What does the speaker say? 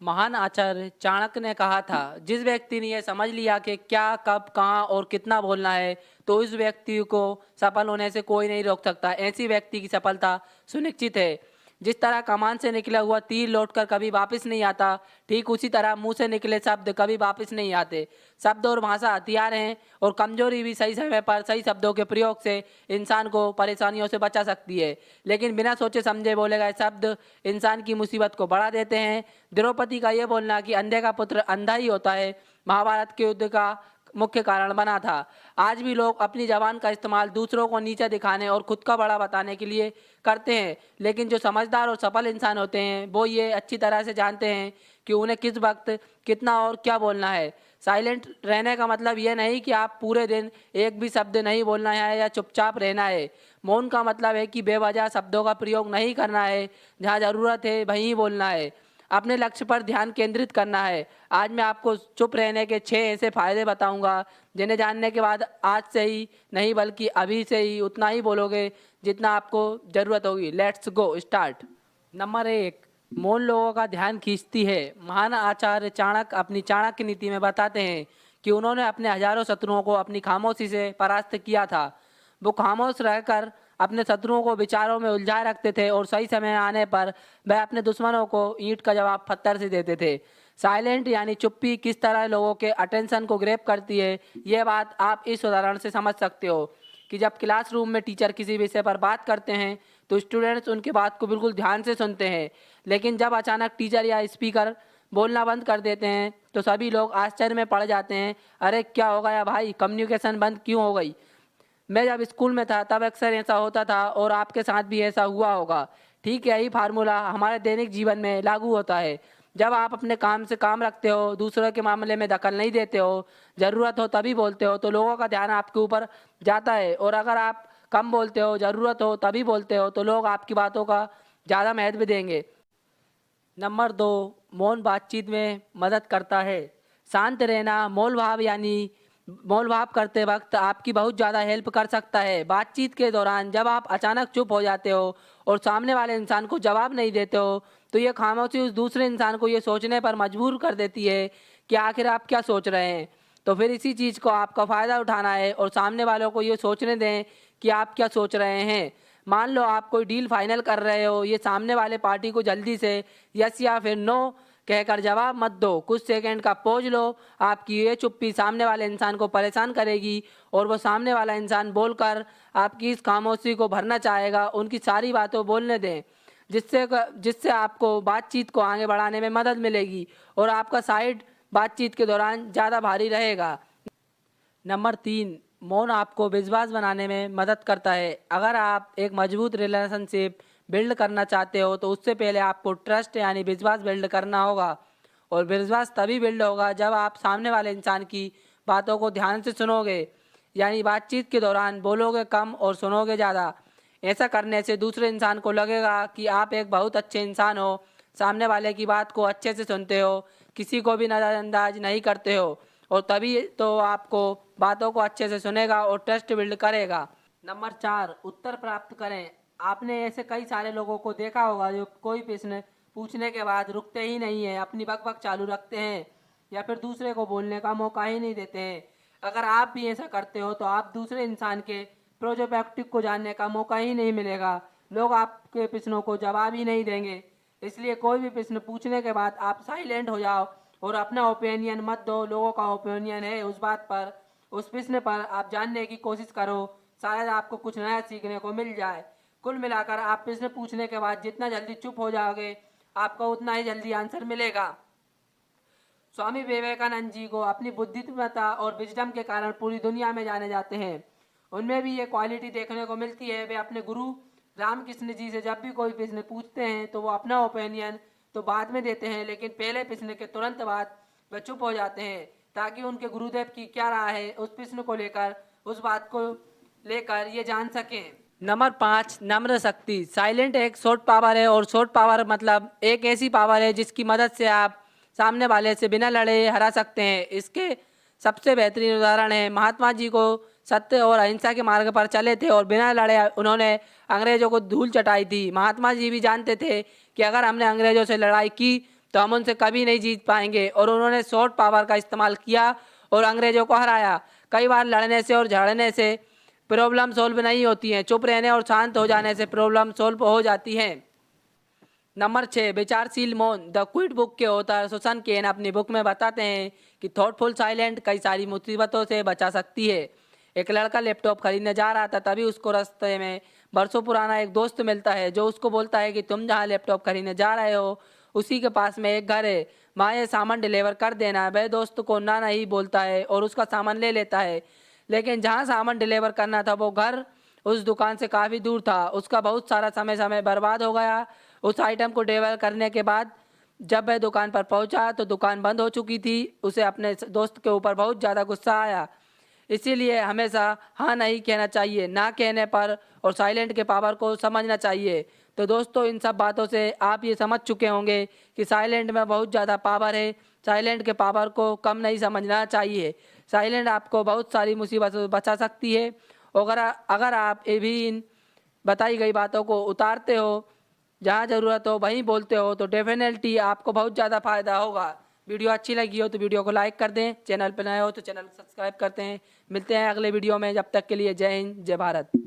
महान आचार्य चाणक्य ने कहा था, जिस व्यक्ति ने यह समझ लिया कि क्या, कब, कहाँ और कितना बोलना है, तो उस व्यक्ति को सफल होने से कोई नहीं रोक सकता। ऐसी व्यक्ति की सफलता सुनिश्चित है। जिस तरह कमान से निकला हुआ तीर लौटकर कभी वापस नहीं आता, ठीक उसी तरह मुंह से निकले शब्द कभी वापस नहीं आते। शब्द और भाषा हथियार हैं, और कमजोरी भी सही समय पर सही शब्दों के प्रयोग से इंसान को परेशानियों से बचा सकती है। लेकिन बिना सोचे समझे बोले गए शब्द इंसान की मुसीबत को बढ़ा देते हैं। द्रौपदी का यह बोलना कि अंधे का पुत्र अंधा ही होता है, महाभारत के युद्ध का मुख्य कारण बना था। आज भी लोग अपनी जबान का इस्तेमाल दूसरों को नीचा दिखाने और खुद का बड़ा बताने के लिए करते हैं, लेकिन जो समझदार और सफल इंसान होते हैं वो ये अच्छी तरह से जानते हैं कि उन्हें किस वक्त कितना और क्या बोलना है। साइलेंट रहने का मतलब यह नहीं कि आप पूरे दिन एक भी शब्द नहीं बोलना है या चुपचाप रहना है। मौन का मतलब है कि बेवजह शब्दों का प्रयोग नहीं करना है, जहाँ ज़रूरत है वहीं बोलना है। अपने लक्ष्य पर ध्यान केंद्रित करना है। आज मैं आपको चुप रहने के 6 ऐसे फायदे बताऊंगा, जिन्हें जानने के बाद आज से ही नहीं बल्कि अभी से ही उतना ही बोलोगे जितना आपको ज़रूरत होगी। Let's go start. नंबर 1, मौन लोगों का ध्यान खींचती है। महान आचार्य चाणक्य अपनी चाणक्य नीति में बताते हैं कि उन्होंने अपने हजारों शत्रुओं को अपनी खामोशी से परास्त किया था। वो खामोश रहकर अपने शत्रुओं को विचारों में उलझाए रखते थे, और सही समय आने पर वह अपने दुश्मनों को ईंट का जवाब पत्थर से देते थे। साइलेंट यानी चुप्पी किस तरह लोगों के अटेंशन को ग्रैब करती है, यह बात आप इस उदाहरण से समझ सकते हो कि जब क्लासरूम में टीचर किसी विषय पर बात करते हैं तो स्टूडेंट्स उनकी बात को बिल्कुल ध्यान से सुनते हैं, लेकिन जब अचानक टीचर या स्पीकर बोलना बंद कर देते हैं तो सभी लोग आश्चर्य में पड़ जाते हैं। अरे क्या हो गया भाई, कम्युनिकेशन बंद क्यों हो गई? मैं जब स्कूल में था तब अक्सर ऐसा होता था, और आपके साथ भी ऐसा हुआ होगा। ठीक यही फार्मूला हमारे दैनिक जीवन में लागू होता है। जब आप अपने काम से काम रखते हो, दूसरों के मामले में दखल नहीं देते हो, ज़रूरत हो तभी बोलते हो, तो लोगों का ध्यान आपके ऊपर जाता है। और अगर आप कम बोलते हो, ज़रूरत हो तभी बोलते हो, तो लोग आपकी बातों का ज़्यादा महत्व देंगे। नंबर 2, मौन बातचीत में मदद करता है। शांत रहना मौन भाव करते वक्त आपकी बहुत ज़्यादा हेल्प कर सकता है। बातचीत के दौरान जब आप अचानक चुप हो जाते हो और सामने वाले इंसान को जवाब नहीं देते हो, तो ये खामोशी उस दूसरे इंसान को ये सोचने पर मजबूर कर देती है कि आखिर आप क्या सोच रहे हैं। तो फिर इसी चीज़ को आपका फ़ायदा उठाना है और सामने वालों को ये सोचने दें कि आप क्या सोच रहे हैं। मान लो आप कोई डील फाइनल कर रहे हो, ये सामने वाले पार्टी को जल्दी से यस या फिर नो कहकर जवाब मत दो। कुछ सेकंड का पॉज लो। आपकी ये चुप्पी सामने वाले इंसान को परेशान करेगी, और वो सामने वाला इंसान बोलकर आपकी इस खामोशी को भरना चाहेगा। उनकी सारी बातों बोलने दें, जिससे जिससे आपको बातचीत को आगे बढ़ाने में मदद मिलेगी और आपका साइड बातचीत के दौरान ज़्यादा भारी रहेगा। नंबर 3, मौन आपको विश्वास बनाने में मदद करता है। अगर आप एक मजबूत रिलेशनशिप बिल्ड करना चाहते हो तो उससे पहले आपको ट्रस्ट यानी विश्वास बिल्ड करना होगा, और विश्वास तभी बिल्ड होगा जब आप सामने वाले इंसान की बातों को ध्यान से सुनोगे, यानी बातचीत के दौरान बोलोगे कम और सुनोगे ज़्यादा। ऐसा करने से दूसरे इंसान को लगेगा कि आप एक बहुत अच्छे इंसान हो, सामने वाले की बात को अच्छे से सुनते हो, किसी को भी नज़रअंदाज नहीं करते हो, और तभी तो आपको बातों को अच्छे से सुनेगा और ट्रस्ट बिल्ड करेगा। नंबर 4, उत्तर प्राप्त करें। आपने ऐसे कई सारे लोगों को देखा होगा जो कोई प्रश्न पूछने के बाद रुकते ही नहीं है, अपनी बकबक चालू रखते हैं या फिर दूसरे को बोलने का मौका ही नहीं देते हैं। अगर आप भी ऐसा करते हो तो आप दूसरे इंसान के प्रोस्पेक्टिव को जानने का मौका ही नहीं मिलेगा। लोग आपके प्रश्नों को जवाब ही नहीं देंगे। इसलिए कोई भी प्रश्न पूछने के बाद आप साइलेंट हो जाओ और अपना ओपिनियन मत दो। लोगों का ओपिनियन है उस बात पर, उस प्रश्न पर आप जानने की कोशिश करो, शायद आपको कुछ नया सीखने को मिल जाए। कुल मिलाकर आप प्रश्न पूछने के बाद जितना जल्दी चुप हो जाओगे, आपको उतना ही जल्दी आंसर मिलेगा। स्वामी विवेकानंद जी को अपनी बुद्धिमत्ता और विजडम के कारण पूरी दुनिया में जाने जाते हैं। उनमें भी ये क्वालिटी देखने को मिलती है। वे अपने गुरु रामकृष्ण जी से जब भी कोई प्रश्न पूछते हैं तो वो अपना ओपिनियन तो बाद में देते हैं, लेकिन पहले प्रश्न के तुरंत बाद वे चुप हो जाते हैं ताकि उनके गुरुदेव की क्या राय है उस प्रश्न को लेकर, उस बात को लेकर ये जान सकें। नंबर 5, नम्र शक्ति। साइलेंट एक शॉर्ट पावर है, और शॉर्ट पावर मतलब एक ऐसी पावर है जिसकी मदद से आप सामने वाले से बिना लड़े हरा सकते हैं। इसके सबसे बेहतरीन उदाहरण है महात्मा जी को सत्य और अहिंसा के मार्ग पर चले थे और बिना लड़े उन्होंने अंग्रेजों को धूल चटाई थी। महात्मा जी भी जानते थे कि अगर हमने अंग्रेजों से लड़ाई की तो हम उनसे कभी नहीं जीत पाएंगे। और उन्होंने सॉफ्ट पावर का इस्तेमाल किया और अंग्रेजों को हराया। कई बार लड़ने से और झगड़ने से प्रॉब्लम सॉल्व नहीं होती हैं, चुप रहने और शांत हो जाने से प्रॉब्लम सॉल्व हो जाती हैं। नंबर 6, विचारशील मौन। द क्विट बुक के ऑथर सुसन केन अपनी बुक में बताते हैं कि थॉटफुल साइलेंट कई सारी मुसीबतों से बचा सकती है। एक लड़का लैपटॉप खरीदने जा रहा था, तभी उसको रास्ते में बरसों पुराना एक दोस्त मिलता है जो उसको बोलता है कि तुम जहाँ लैपटॉप खरीदने जा रहे हो उसी के पास में एक घर है, वहाँ ये सामान डिलीवर कर देना। वह दोस्त को ना नहीं बोलता है और उसका सामान ले लेता है, लेकिन जहाँ सामान डिलीवर करना था वो घर उस दुकान से काफ़ी दूर था। उसका बहुत सारा समय बर्बाद हो गया। उस आइटम को डिलीवर करने के बाद जब वह दुकान पर पहुंचा तो दुकान बंद हो चुकी थी। उसे अपने दोस्त के ऊपर बहुत ज़्यादा गुस्सा आया। इसीलिए हमेशा हाँ नहीं कहना चाहिए, ना कहने पर और साइलेंट के पावर को समझना चाहिए। तो दोस्तों, इन सब बातों से आप ये समझ चुके होंगे कि साइलेंट में बहुत ज़्यादा पावर है। साइलेंट के पावर को कम नहीं समझना चाहिए। साइलेंट आपको बहुत सारी मुसीबतों से बचा सकती है। अगर आप ये भी इन बताई गई बातों को उतारते हो, जहाँ ज़रूरत हो वहीं बोलते हो, तो डेफिनेटली आपको बहुत ज़्यादा फायदा होगा। वीडियो अच्छी लगी हो तो वीडियो को लाइक कर दें, चैनल पर नए हो तो चैनल सब्सक्राइब करते हैं। मिलते हैं अगले वीडियो में, जब तक के लिए जय हिंद, जय भारत।